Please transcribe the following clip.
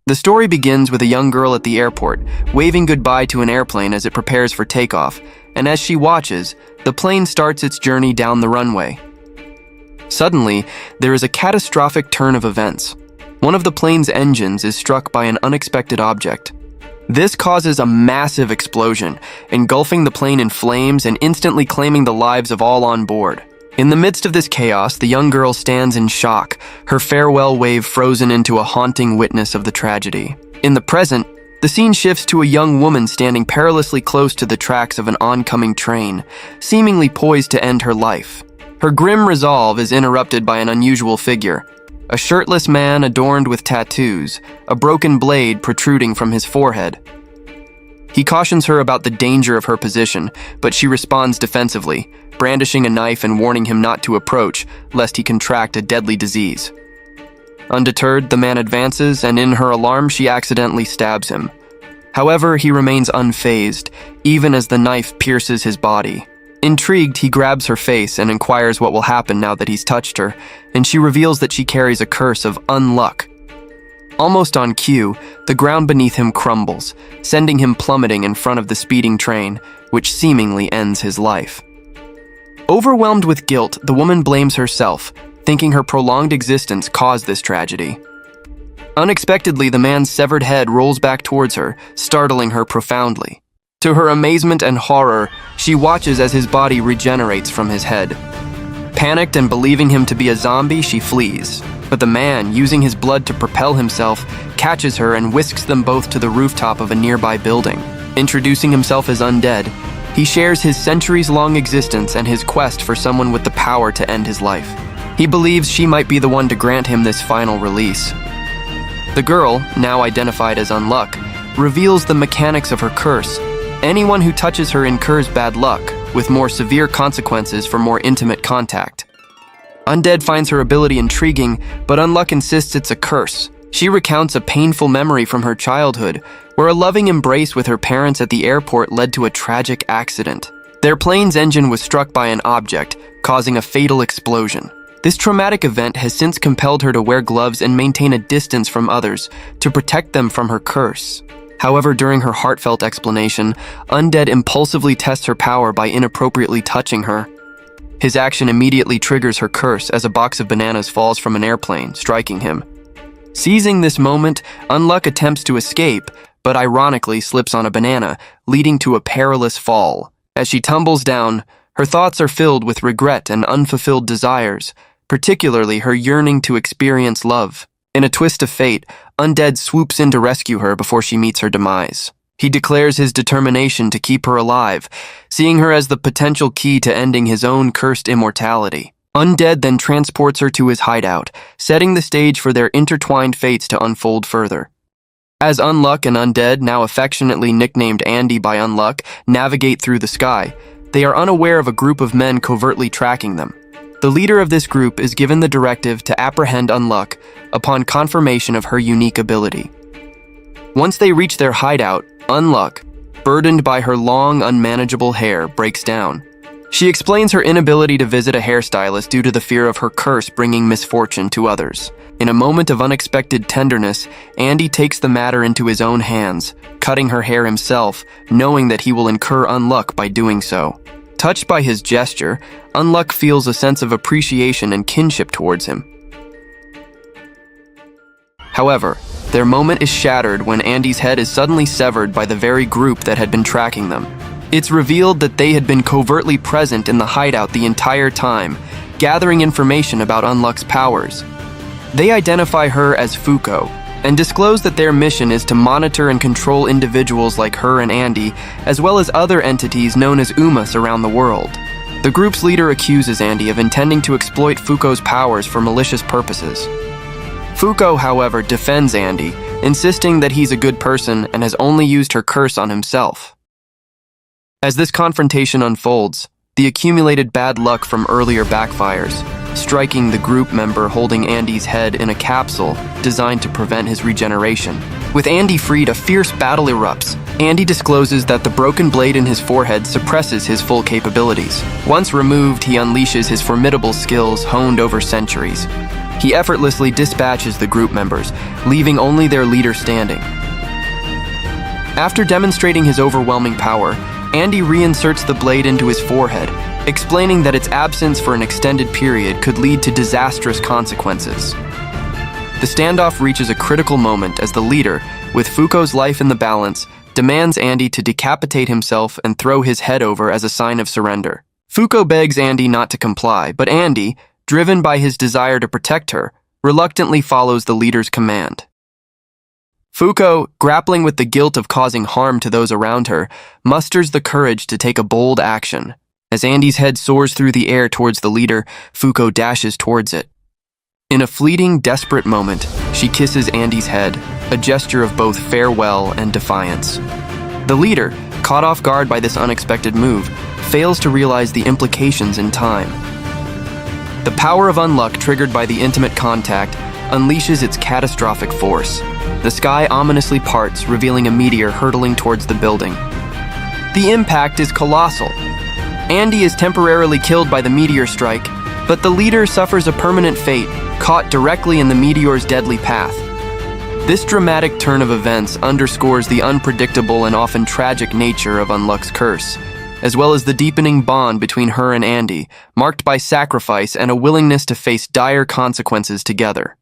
The story begins with a young girl at the airport, waving goodbye to an airplane as it prepares for takeoff, and as she watches, the plane starts its journey down the runway. Suddenly, there is a catastrophic turn of events. One of the plane's engines is struck by an unexpected object. This causes a massive explosion, engulfing the plane in flames and instantly claiming the lives of all on board. In the midst of this chaos, the young girl stands in shock, her farewell wave frozen into a haunting witness of the tragedy. In the present, the scene shifts to a young woman standing perilously close to the tracks of an oncoming train, seemingly poised to end her life. Her grim resolve is interrupted by an unusual figure, a shirtless man adorned with tattoos, a broken blade protruding from his forehead. He cautions her about the danger of her position, but she responds defensively, brandishing a knife and warning him not to approach, lest he contract a deadly disease. Undeterred, the man advances, and in her alarm, she accidentally stabs him. However, he remains unfazed, even as the knife pierces his body. Intrigued, he grabs her face and inquires what will happen now that he's touched her, and she reveals that she carries a curse of unluck. Almost on cue, the ground beneath him crumbles, sending him plummeting in front of the speeding train, which seemingly ends his life. Overwhelmed with guilt, the woman blames herself, thinking her prolonged existence caused this tragedy. Unexpectedly, the man's severed head rolls back towards her, startling her profoundly. To her amazement and horror, she watches as his body regenerates from his head. Panicked and believing him to be a zombie, she flees. But the man, using his blood to propel himself, catches her and whisks them both to the rooftop of a nearby building. Introducing himself as undead, he shares his centuries-long existence and his quest for someone with the power to end his life. He believes she might be the one to grant him this final release. The girl, now identified as Unluck, reveals the mechanics of her curse. Anyone who touches her incurs bad luck, with more severe consequences for more intimate contact. Undead finds her ability intriguing, but Unluck insists it's a curse. She recounts a painful memory from her childhood, where a loving embrace with her parents at the airport led to a tragic accident. Their plane's engine was struck by an object, causing a fatal explosion. This traumatic event has since compelled her to wear gloves and maintain a distance from others to protect them from her curse. However, during her heartfelt explanation, Undead impulsively tests her power by inappropriately touching her. His action immediately triggers her curse as a box of bananas falls from an airplane, striking him. Seizing this moment, Unluck attempts to escape, but ironically slips on a banana, leading to a perilous fall. As she tumbles down, her thoughts are filled with regret and unfulfilled desires, particularly her yearning to experience love. In a twist of fate, Undead swoops in to rescue her before she meets her demise. He declares his determination to keep her alive, seeing her as the potential key to ending his own cursed immortality. Undead then transports her to his hideout, setting the stage for their intertwined fates to unfold further. As Unluck and Undead, now affectionately nicknamed Andy by Unluck, navigate through the sky, they are unaware of a group of men covertly tracking them. The leader of this group is given the directive to apprehend Unluck upon confirmation of her unique ability. Once they reach their hideout, Unluck, burdened by her long, unmanageable hair, breaks down. She explains her inability to visit a hairstylist due to the fear of her curse bringing misfortune to others. In a moment of unexpected tenderness, Andy takes the matter into his own hands, cutting her hair himself, knowing that he will incur unluck by doing so. Touched by his gesture, Unluck feels a sense of appreciation and kinship towards him. However, their moment is shattered when Andy's head is suddenly severed by the very group that had been tracking them. It's revealed that they had been covertly present in the hideout the entire time, gathering information about Unluck's powers. They identify her as Fuko, and disclose that their mission is to monitor and control individuals like her and Andy, as well as other entities known as Umas around the world. The group's leader accuses Andy of intending to exploit Fuko's powers for malicious purposes. Fuko, however, defends Andy, insisting that he's a good person and has only used her curse on himself. As this confrontation unfolds, the accumulated bad luck from earlier backfires, striking the group member holding Andy's head in a capsule designed to prevent his regeneration. With Andy freed, a fierce battle erupts. Andy discloses that the broken blade in his forehead suppresses his full capabilities. Once removed, he unleashes his formidable skills honed over centuries. He effortlessly dispatches the group members, leaving only their leader standing. After demonstrating his overwhelming power, Andy reinserts the blade into his forehead, explaining that its absence for an extended period could lead to disastrous consequences. The standoff reaches a critical moment as the leader, with Fuko's life in the balance, demands Andy to decapitate himself and throw his head over as a sign of surrender. Fuko begs Andy not to comply, but Andy, driven by his desire to protect her, reluctantly follows the leader's command. Fuko, grappling with the guilt of causing harm to those around her, musters the courage to take a bold action. As Andy's head soars through the air towards the leader, Fuko dashes towards it. In a fleeting, desperate moment, she kisses Andy's head, a gesture of both farewell and defiance. The leader, caught off guard by this unexpected move, fails to realize the implications in time. The power of unluck triggered by the intimate contact unleashes its catastrophic force. The sky ominously parts, revealing a meteor hurtling towards the building. The impact is colossal. Andy is temporarily killed by the meteor strike, but the leader suffers a permanent fate, caught directly in the meteor's deadly path. This dramatic turn of events underscores the unpredictable and often tragic nature of Unluck's curse, as well as the deepening bond between her and Andy, marked by sacrifice and a willingness to face dire consequences together.